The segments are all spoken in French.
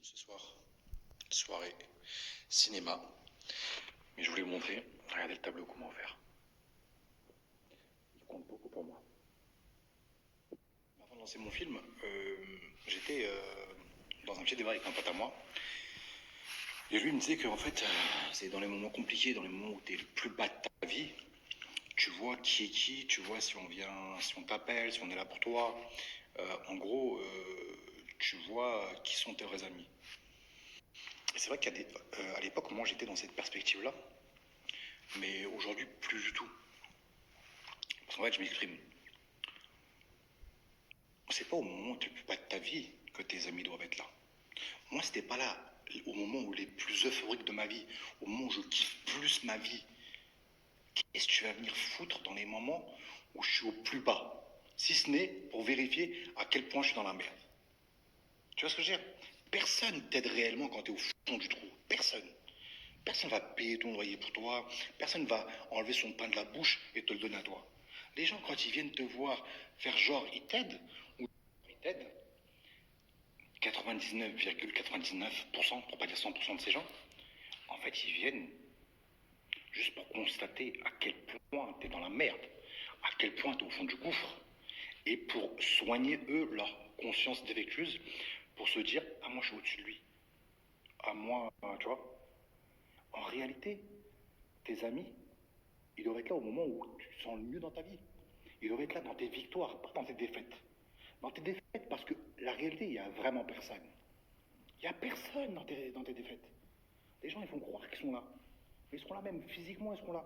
Ce soir, soirée cinéma. Mais je voulais vous montrer, regardez le tableau comment faire. Il compte beaucoup pour moi. Avant de lancer mon film, j'étais dans un petit débat avec un pote à moi. Et lui il me disait qu'en fait, c'est dans les moments compliqués, dans les moments où tu es le plus bas de ta vie, tu vois qui est qui, tu vois si on vient, si on t'appelle, si on est là pour toi. En gros, tu vois qui sont tes vrais amis. Et c'est vrai qu'à à l'époque, moi j'étais dans cette perspective-là, mais aujourd'hui plus du tout. Parce qu'en fait, je m'exprime. C'est pas au moment où tu es le plus bas de ta vie que tes amis doivent être là. Moi, c'était pas là au moment où les plus euphoriques de ma vie, au moment où je kiffe plus ma vie. Qu'est-ce que tu vas venir foutre dans les moments où je suis au plus bas? Si ce n'est pour vérifier à quel point je suis dans la merde. Tu vois ce que je veux dire? Personne t'aide réellement quand tu es au fond du trou. Personne. Personne va payer ton loyer pour toi. Personne va enlever son pain de la bouche et te le donner à toi. Les gens, quand ils viennent te voir faire genre, ils t'aident, ou ils t'aident, 99,99%, pour pas dire 100% de ces gens, en fait, ils viennent juste pour constater à quel point tu es dans la merde, à quel point tu es au fond du gouffre, et pour soigner, eux, leur conscience défectueuse, pour se dire, ah, moi, je suis au-dessus de lui. Ah, moi, tu vois. En réalité, tes amis, ils doivent être là au moment où tu te sens le mieux dans ta vie. Ils doivent être là dans tes victoires, pas dans tes défaites. Dans tes défaites, parce que la réalité, il n'y a vraiment personne. Il n'y a personne dans tes défaites. Les gens, ils font croire qu'ils sont là. Mais ils seront là même, physiquement, ils seront là.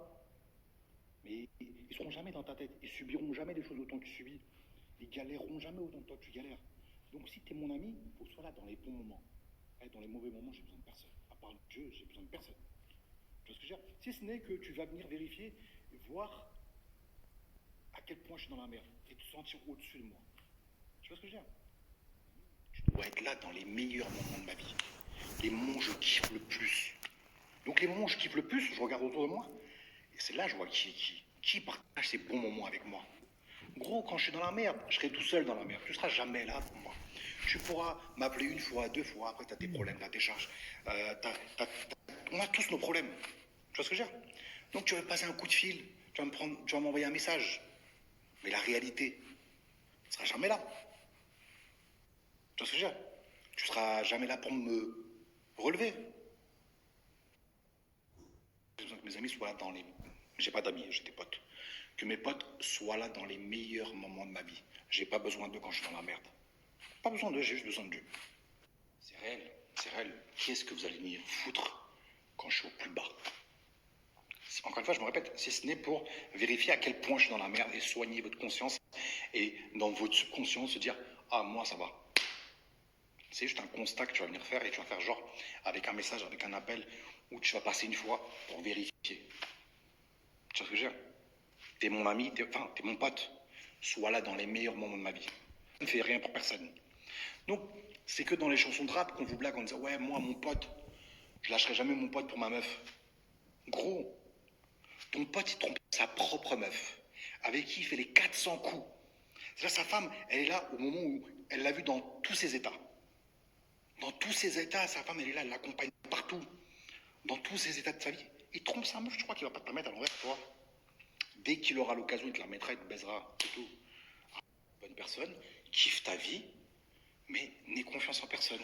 Mais ils ne seront jamais dans ta tête. Ils subiront jamais des choses autant que tu subis. Ils galéreront jamais autant que toi tu galères. Donc si tu es mon ami, il faut que tu sois là dans les bons moments. Et dans les mauvais moments, j'ai besoin de personne. À part Dieu, j'ai besoin de personne. Tu vois ce que je veux dire? Si ce n'est que tu vas venir vérifier, voir à quel point je suis dans la merde et te sentir au-dessus de moi. Tu vois ce que je veux dire? Je dois être là dans les meilleurs moments de ma vie. Les moments où je kiffe le plus. Donc les moments où je kiffe le plus, je regarde autour de moi, et c'est là que je vois qui est qui. Qui partage ces bons moments avec moi. Gros, quand je suis dans la merde, je serai tout seul dans la merde. Tu seras jamais là pour moi. Tu pourras m'appeler une fois, deux fois, après tu as tes problèmes, tu as tes charges. On a tous nos problèmes. Tu vois ce que je veux dire? Donc tu vas me passer un coup de fil, tu vas m'envoyer un message. Mais la réalité, tu ne seras jamais là. Tu vois ce que je veux dire? Tu seras jamais là pour me relever. J'ai besoin que mes amis soient là dans les... J'ai pas d'amis, j'ai des potes. Que mes potes soient là dans les meilleurs moments de ma vie. J'ai pas besoin d'eux quand je suis dans la merde. Pas besoin d'eux, j'ai juste besoin de Dieu. C'est réel, c'est réel. Qu'est-ce que vous allez venir foutre quand je suis au plus bas? Encore une fois, je me répète, si ce n'est pour vérifier à quel point je suis dans la merde et soigner votre conscience et dans votre subconscient se dire, ah, moi ça va. C'est juste un constat que tu vas venir faire et tu vas faire genre avec un message, avec un appel où tu vas passer une fois pour vérifier. Tu vois ce que je veux dire? T'es mon ami, t'es mon pote. Sois là dans les meilleurs moments de ma vie. Je ne fais rien pour personne. Donc, c'est que dans les chansons de rap qu'on vous blague en disant ouais, moi, mon pote, je lâcherai jamais mon pote pour ma meuf. Gros, ton pote, il trompe sa propre meuf, avec qui il fait les 400 coups. C'est-à-dire, sa femme, elle est là au moment où elle l'a vu dans tous ses états. Dans tous ses états, sa femme, elle est là, elle l'accompagne partout. Dans tous ses états de sa vie. Il trompe sa meuf, je crois qu'il va pas te la mettre à l'envers, toi. Dès qu'il aura l'occasion, il te la mettra, il te baisera, c'est tout. Bonne personne, kiffe ta vie, mais n'aie confiance en personne.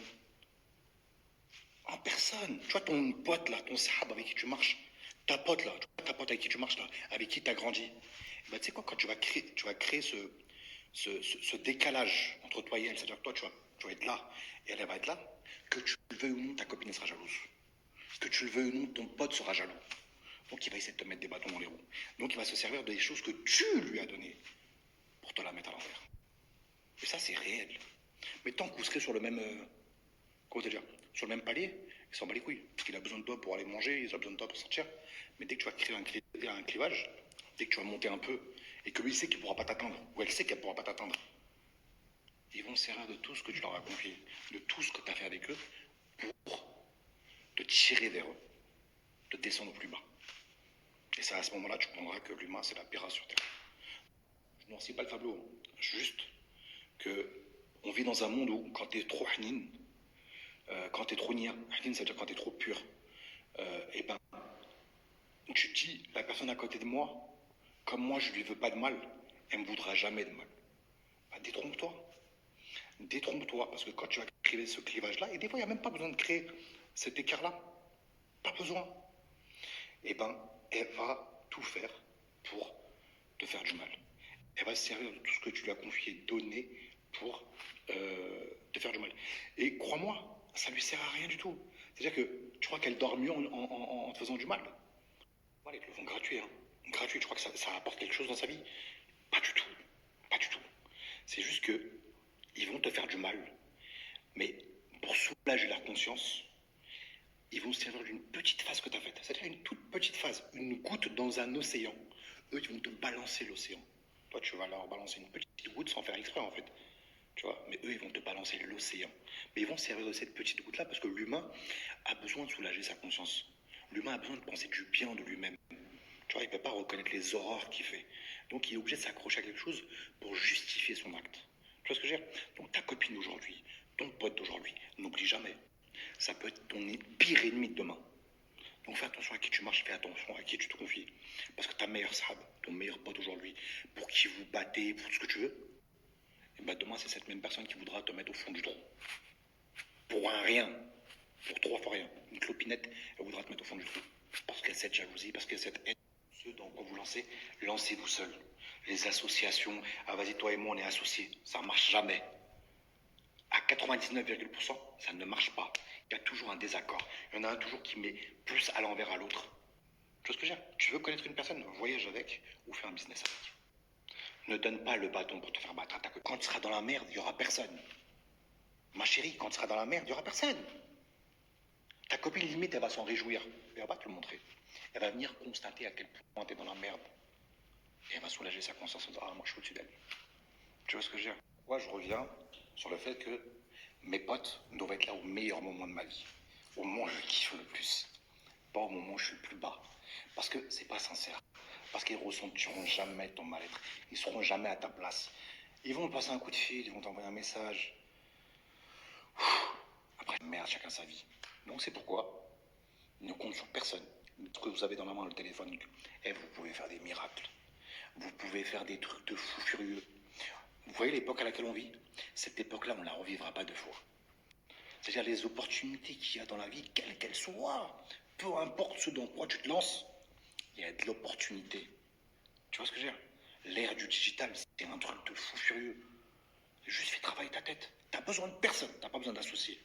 En personne. Tu vois ton pote là, ton sahab avec qui tu marches, ta pote là, ta pote avec qui tu marches là, avec qui tu as grandi. Bah, tu sais quoi, quand tu vas créer ce décalage entre toi et elle, c'est-à-dire que toi tu vas être là et elle va être là, que tu le veuilles ou non, ta copine sera jalouse. Que tu le veuilles ou non, ton pote sera jaloux. Donc il va essayer de te mettre des bâtons dans les roues. Donc il va se servir des choses que tu lui as données pour te la mettre à l'envers. Et ça, c'est réel. Mais tant que vous serez sur le même. Comment te dire? Sur le même palier, il s'en bat les couilles. Parce qu'il a besoin de toi pour aller manger, il a besoin de toi pour sortir. Mais dès que tu vas créer un clivage, dès que tu vas monter un peu, et que lui sait qu'il ne pourra pas t'atteindre, ou elle sait qu'elle ne pourra pas t'atteindre, ils vont se servir de tout ce que tu leur as confié, de tout ce que tu as fait avec eux, pour te tirer vers eux, te descendre au plus bas. Et c'est à ce moment-là que tu comprendras que l'humain, c'est la pire race sur Terre. Je ne noircis pas le tableau, juste que on vit dans un monde où, quand tu es trop hanin, Quand tu es trop nia, Ahdin, c'est-à-dire quand tu es trop pur, et ben, tu dis, la personne à côté de moi, comme moi je lui veux pas de mal, elle me voudra jamais de mal. Bah, détrompe-toi. Détrompe-toi, parce que quand tu vas créer ce clivage-là, et des fois il n'y a même pas besoin de créer cet écart-là, pas besoin, et ben, elle va tout faire pour te faire du mal. Elle va se servir de tout ce que tu lui as confié, donné pour te faire du mal. Et crois-moi, ça lui sert à rien du tout. C'est-à-dire que tu crois qu'elle dort mieux en te faisant du mal. Voilà, ils te le font gratuit, hein. Gratuit, tu crois que ça apporte quelque chose dans sa vie? Pas du tout. Pas du tout. C'est juste que ils vont te faire du mal, mais pour soulager leur conscience, ils vont se servir d'une petite phase que tu as faite. C'est-à-dire une toute petite phase, une goutte dans un océan. Eux, ils vont te balancer l'océan. Toi, tu vas leur balancer une petite goutte sans faire exprès, en fait. Tu vois, mais eux, ils vont te balancer l'océan. Mais ils vont se servir de cette petite goutte-là parce que l'humain a besoin de soulager sa conscience. L'humain a besoin de penser du bien de lui-même. Tu vois, il ne peut pas reconnaître les horreurs qu'il fait. Donc, il est obligé de s'accrocher à quelque chose pour justifier son acte. Tu vois ce que je veux dire? Donc, ta copine d'aujourd'hui, ton pote d'aujourd'hui, n'oublie jamais. Ça peut être ton pire ennemi de demain. Donc, fais attention à qui tu marches, fais attention à qui tu te confies. Parce que ta meilleure sahab, ton meilleur pote aujourd'hui, pour qui vous battez, pour tout ce que tu veux, et bah demain, c'est cette même personne qui voudra te mettre au fond du trou. Pour un rien. Pour 3 fois rien. Une clopinette, elle voudra te mettre au fond du trou. Parce qu'elle a cette jalousie, parce qu'elle a cette haine. Ceux dans quoi vous lancez, lancez-vous seul. Les associations, ah vas-y, toi et moi, on est associés. Ça ne marche jamais. À 99,%, ça ne marche pas. Il y a toujours un désaccord. Il y en a un toujours qui met plus à l'envers à l'autre. Tu vois ce que je veux dire? Tu veux connaître une personne, voyage avec ou fais un business avec. Ne donne pas le bâton pour te faire battre. Quand tu seras dans la merde, il n'y aura personne. Ma chérie, quand tu seras dans la merde, il n'y aura personne. Ta copine, limite, elle va s'en réjouir. Mais elle va te le montrer. Elle va venir constater à quel point tu es dans la merde. Et elle va soulager sa conscience en disant, ah, moi, je suis au-dessus d'elle. Tu vois ce que je veux dire? Moi, je reviens sur le fait que mes potes doivent être là au meilleur moment de ma vie. Au moment où je kiffe le plus. Pas au moment où je suis le plus bas. Parce que c'est pas sincère. Parce qu'ils ne ressentiront jamais ton mal-être. Ils ne seront jamais à ta place. Ils vont te passer un coup de fil, ils vont t'envoyer un message. Après, merde, chacun sa vie. Donc c'est pourquoi ne compte sur personne. Ce que vous avez dans la main, le téléphone, et vous pouvez faire des miracles. Vous pouvez faire des trucs de fou furieux. Vous voyez l'époque à laquelle on vit? Cette époque-là, on ne la revivra pas 2 fois. C'est-à-dire les opportunités qu'il y a dans la vie, quelles qu'elles soient, peu importe ce dans quoi tu te lances, il y a de l'opportunité. Tu vois ce que je veux dire? L'ère du digital, c'est un truc de fou furieux. Juste fais travailler ta tête. T'as besoin de personne, t'as pas besoin d'associer.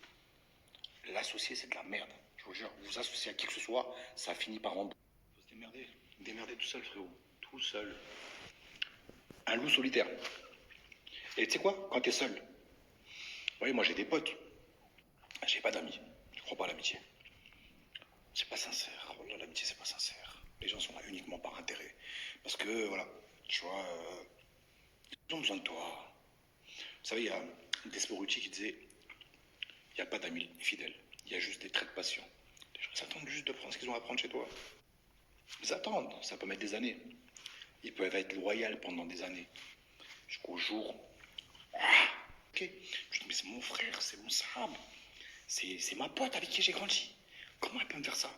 L'associé, c'est de la merde. Je vous jure, vous associez à qui que ce soit, ça finit par en... Faut se démerder. Démerder tout seul, frérot. Tout seul. Un loup solitaire. Et tu sais quoi? Quand t'es seul, vous voyez, moi j'ai des potes. J'ai pas d'amis. Je crois pas à l'amitié. C'est pas sincère. Oh là, l'amitié, c'est pas sincère. Les gens sont là uniquement par intérêt. Parce que, voilà, tu vois, ils ont besoin de toi. Vous savez, il y a Desporucci qui disait, il n'y a pas d'amis fidèles. Il y a juste des traits de passion. Les gens s'attendent juste de prendre ce qu'ils ont à prendre chez toi. Ils attendent. Ça peut mettre des années. Ils peuvent être loyaux pendant des années. Jusqu'au jour. Ah, ok. Je dis, mais c'est mon frère, c'est mon Sam. C'est ma pote avec qui j'ai grandi. Comment elle peut me faire ça?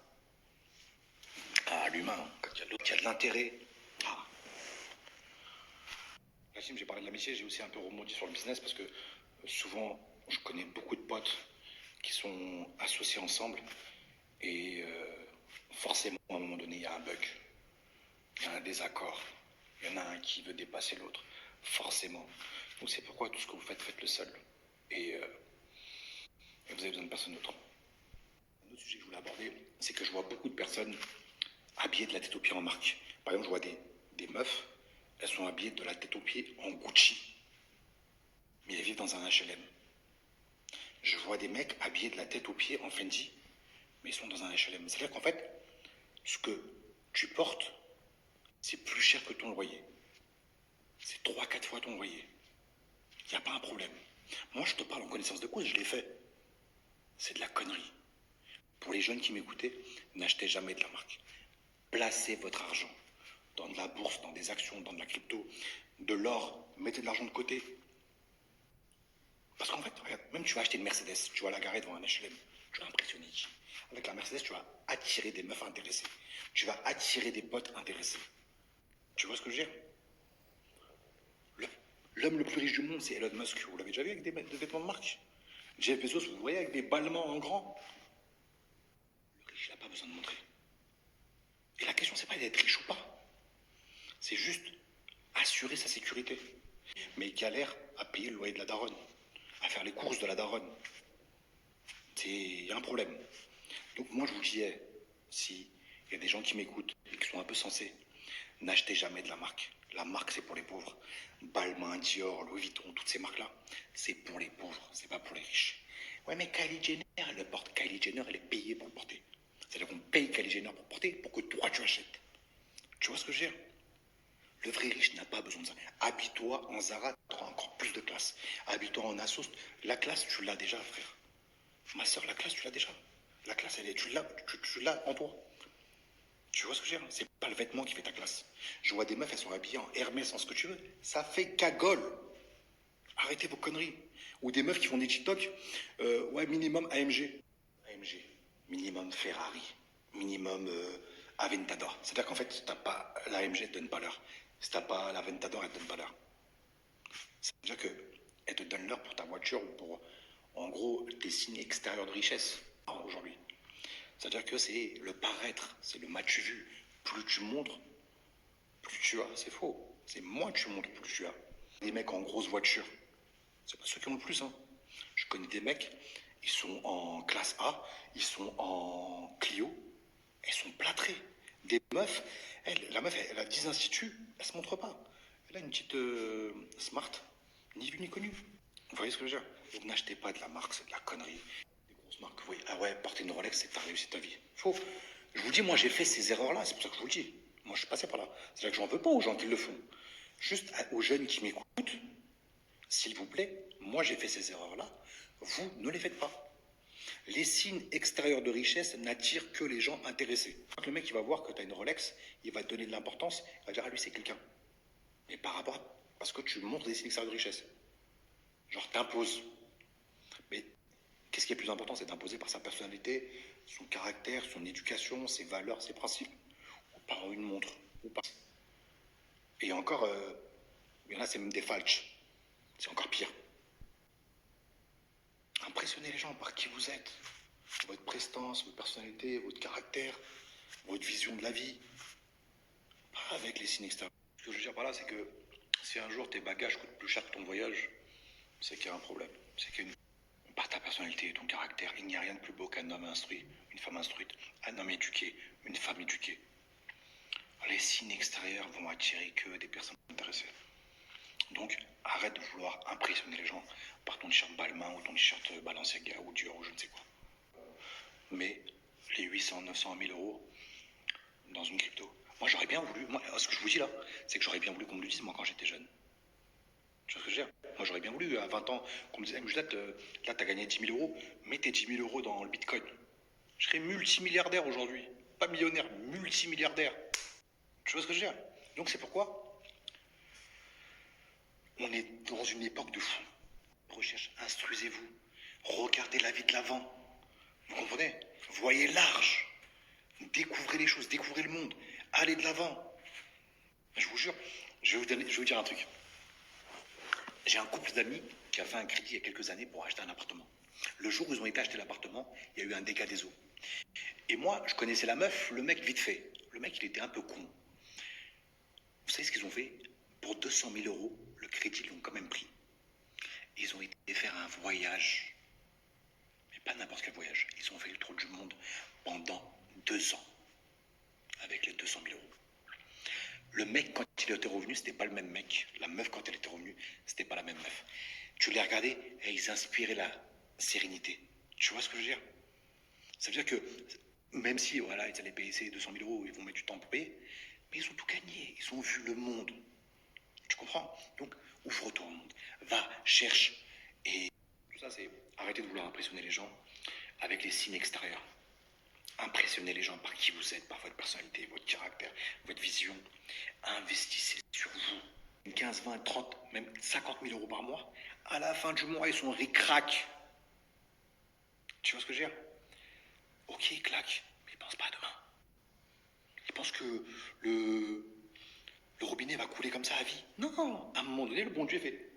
Ah, l'humain, quand il y a l'autre qui a de l'intérêt. Ah. Là, j'ai parlé de l'amitié, j'ai aussi un peu rebondi sur le business parce que souvent, je connais beaucoup de potes qui sont associés ensemble et forcément, à un moment donné, il y a un bug, il y a un désaccord, il y en a un qui veut dépasser l'autre, forcément. Donc c'est pourquoi tout ce que vous faites, faites-le seul. Et vous avez besoin de personne d'autre. Un autre sujet que je voulais aborder, c'est que je vois beaucoup de personnes habillées de la tête aux pieds en marque. Par exemple, je vois des meufs, elles sont habillées de la tête aux pieds en Gucci, mais elles vivent dans un HLM. Je vois des mecs habillés de la tête aux pieds en Fendi, mais ils sont dans un HLM. C'est-à-dire qu'en fait, ce que tu portes, c'est plus cher que ton loyer. C'est 3, 4 fois ton loyer. Il n'y a pas un problème. Moi, je te parle en connaissance de cause, je l'ai fait. C'est de la connerie. Pour les jeunes qui m'écoutaient, n'achetez jamais de la marque. Placez votre argent dans de la bourse, dans des actions, dans de la crypto, de l'or. Mettez de l'argent de côté. Parce qu'en fait, regarde, même tu vas acheter une Mercedes, tu vas la garer devant un HLM, tu vas impressionner. Avec la Mercedes, tu vas attirer des meufs intéressées. Tu vas attirer des potes intéressés. Tu vois ce que je veux dire? L'homme le plus riche du monde, c'est Elon Musk. Vous l'avez déjà vu avec des vêtements de marque? Jeff Bezos, vous le voyez avec des ballements en grand? Le riche, il n'a pas besoin de montrer. Et la question, c'est pas d'être riche ou pas. C'est juste assurer sa sécurité. Mais il galère à payer le loyer de la daronne, à faire les courses de la daronne. Il y a un problème. Donc moi, je vous disais, si il y a des gens qui m'écoutent et qui sont un peu sensés, n'achetez jamais de la marque. La marque, c'est pour les pauvres. Balmain, Dior, Louis Vuitton, toutes ces marques-là, c'est pour les pauvres, c'est pas pour les riches. Ouais, mais Kylie Jenner, elle le porte. Kylie Jenner, elle est payée pour le porter. C'est-à-dire qu'on paye Kylie Jenner pour porter pour que toi, tu achètes. Tu vois ce que je veux dire? Le vrai riche n'a pas besoin de ça. Habille-toi en Zara, tu auras encore plus de classe. Habille-toi en Asos. La classe, tu l'as déjà, frère. Ma soeur, la classe, tu l'as déjà. La classe, tu l'as en toi. Tu vois ce que je veux dire? C'est pas le vêtement qui fait ta classe. Je vois des meufs, elles sont habillées en Hermès, en ce que tu veux. Ça fait cagole. Arrêtez vos conneries. Ou des meufs qui font des TikTok. Ouais, minimum AMG. AMG. Minimum Ferrari. Minimum Aventador. C'est-à-dire qu'en fait, si t'as pas l'AMG, elle te donne pas l'heure. Si t'as pas l'Aventador, elle te donne pas l'heure. C'est-à-dire qu'elle te donne l'heure pour ta voiture ou pour, en gros, tes signes extérieurs de richesse aujourd'hui. C'est-à-dire que c'est le paraître, c'est le m'as-tu vu. Plus tu montres, plus tu as. C'est faux. C'est moins tu montres, plus tu as. Des mecs en grosse voiture, c'est pas ceux qui ont le plus. Hein. Je connais des mecs, ils sont en classe A, ils sont en Clio, elles sont plâtrées. Des meufs, la meuf, elle a 10 instituts, elle se montre pas. Elle a une petite smart, ni vue ni connue. Vous voyez ce que je veux dire? Donc n'achetez pas de la marque, c'est de la connerie. Des grosses marques, vous voyez, ah ouais, porter une Rolex, c'est que t'as réussi ta vie. Faux. Je vous dis, moi j'ai fait ces erreurs-là, c'est pour ça que je vous le dis. Moi je suis passé par là. C'est-à-dire que j'en veux pas aux gens qui le font. Juste aux jeunes qui m'écoutent, s'il vous plaît, moi j'ai fait ces erreurs-là, vous ne les faites pas. Les signes extérieurs de richesse n'attirent que les gens intéressés. Quand le mec il va voir que tu as une Rolex, il va te donner de l'importance, il va dire ah lui c'est quelqu'un. Mais par rapport à... Parce que tu montres des signes extérieurs de richesse. Genre t'imposes. Mais qu'est-ce qui est plus important? C'est d'imposer par sa personnalité, son caractère, son éducation, ses valeurs, ses principes. Ou par une montre. Ou pas. Et encore, il y en a c'est même des falches. C'est encore pire. Impressionnez les gens par qui vous êtes. Votre prestance, votre personnalité, votre caractère, votre vision de la vie. Pas avec les signes extérieurs. Ce que je veux dire par là, c'est que si un jour tes bagages coûtent plus cher que ton voyage, c'est qu'il y a un problème. C'est qu'il y a une... Par ta personnalité et ton caractère, il n'y a rien de plus beau qu'un homme instruit, une femme instruite, un homme éduqué, une femme éduquée. Les signes extérieurs vont attirer que des personnes intéressées. Donc, arrête de vouloir impressionner les gens par ton t-shirt Balmain ou ton t-shirt Balenciaga ou Dior ou je ne sais quoi. Mais les 800, 900, 1000 euros dans une crypto. Moi, j'aurais bien voulu, moi, ce que je vous dis là, c'est que j'aurais bien voulu qu'on me le dise, moi, quand j'étais jeune. Tu vois ce que je veux dire? Moi, j'aurais bien voulu, à 20 ans, qu'on me dise, là, t'as gagné 10 000 euros, mets tes 10 000 euros dans le bitcoin. Je serais multimilliardaire aujourd'hui. Pas millionnaire, multimilliardaire. Tu vois ce que je veux dire? Donc, c'est pourquoi on est dans une époque de fou. Recherche, instruisez-vous. Regardez la vie de l'avant. Vous comprenez? Voyez large. Découvrez les choses, découvrez le monde. Allez de l'avant. Je vous jure, je vais vous dire un truc. J'ai un couple d'amis qui a fait un crédit il y a quelques années pour acheter un appartement. Le jour où ils ont été acheter l'appartement, il y a eu un dégât des eaux. Et moi, je connaissais la meuf, le mec vite fait. Le mec, il était un peu con. Vous savez ce qu'ils ont fait? Pour 200 000 euros, le crédit, ils l'ont quand même pris. Ils ont été faire un voyage. Mais pas n'importe quel voyage. Ils ont fait le tour du monde pendant 2 ans. Avec les 200 000 euros. Le mec, quand il était revenu, c'était pas le même mec. La meuf, quand elle était revenue, c'était pas la même meuf. Tu les regardais et ils inspiraient la sérénité. Tu vois ce que je veux dire? Ça veut dire que, même si, voilà, ils allaient payer ces 200 000 euros, ils vont mettre du temps pour payer, mais ils ont tout gagné. Ils ont vu le monde. Tu comprends? Donc, ouvre-toi au monde. Va, cherche. Et tout ça, c'est arrêter de vouloir impressionner les gens avec les signes extérieurs. Impressionnez les gens par qui vous êtes, par votre personnalité, votre caractère, votre vision. Investissez sur vous. 15, 20, 30, même 50 000 euros par mois. À la fin du mois, ils sont ric-rac. Tu vois ce que je veux dire? Ok, il claque, mais il pense pas à demain. Il pense que le, le robinet va couler comme ça à vie. Non, à un moment donné, le bon Dieu fait,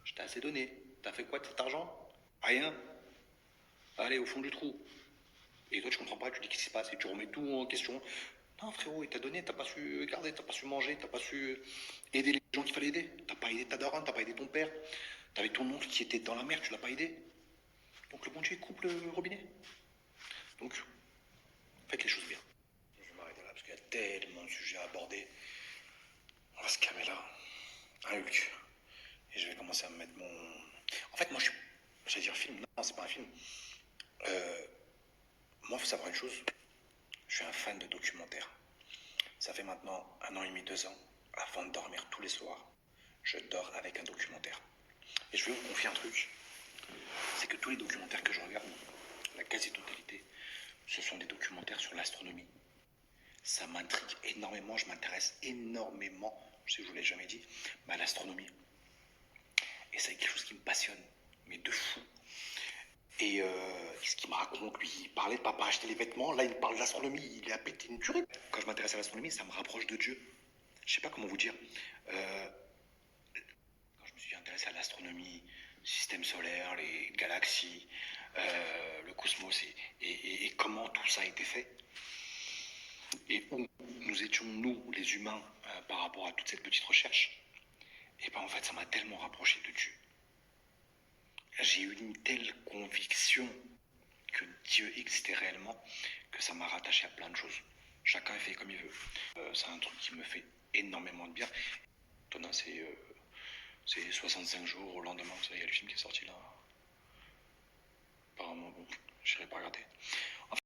je t'ai assez donné. T'as fait quoi de cet argent? Rien. Allez, au fond du trou. Et toi, tu comprends pas, tu dis qu'est-ce qui se passe et tu remets tout en question. Non, frérot, il t'a donné, t'as pas su garder, t'as pas su manger, t'as pas su aider les gens qu'il fallait aider. T'as pas aidé ta daronne, t'as pas aidé ton père. T'avais ton oncle qui était dans la mer, tu l'as pas aidé. Donc le bon Dieu, il coupe le robinet. Donc, faites les choses bien. Je vais m'arrêter là parce qu'il y a tellement de sujets à aborder. On va se calmer là. Un Hulk. Et je vais commencer à me mettre mon. En fait, moi, je suis. J'allais dire film. Non, c'est pas un film. Moi, il faut savoir une chose. Je suis un fan de documentaires. Ça fait maintenant 1 an et demi, 2 ans. Avant de dormir tous les soirs, je dors avec un documentaire. Et je vais vous confier un truc. C'est que tous les documentaires que je regarde, la quasi-totalité, ce sont des documentaires sur l'astronomie. Ça m'intrigue énormément, je m'intéresse énormément, je sais que je vous l'ai jamais dit, mais à l'astronomie. Et c'est quelque chose qui me passionne, mais de fou. Et ce qu'il me raconte, lui, il parlait de papa acheter les vêtements, là il me parle de l'astronomie, il est à péter une tuerie. Quand je m'intéresse à l'astronomie, ça me rapproche de Dieu. Je sais pas comment vous dire. Quand je me suis intéressé à l'astronomie, le système solaire, les galaxies, le cosmos et comment tout ça a été fait, et où nous étions, nous, les humains, par rapport à toute cette petite recherche, et ben en fait, ça m'a tellement rapproché de Dieu. J'ai eu une telle conviction que Dieu existait réellement que ça m'a rattaché à plein de choses. Chacun fait comme il veut. C'est un truc qui me fait énormément de bien. Tona, c'est 65 jours au lendemain. Vous savez, il y a le film qui est sorti là. Apparemment, bon, je n'irai pas regarder.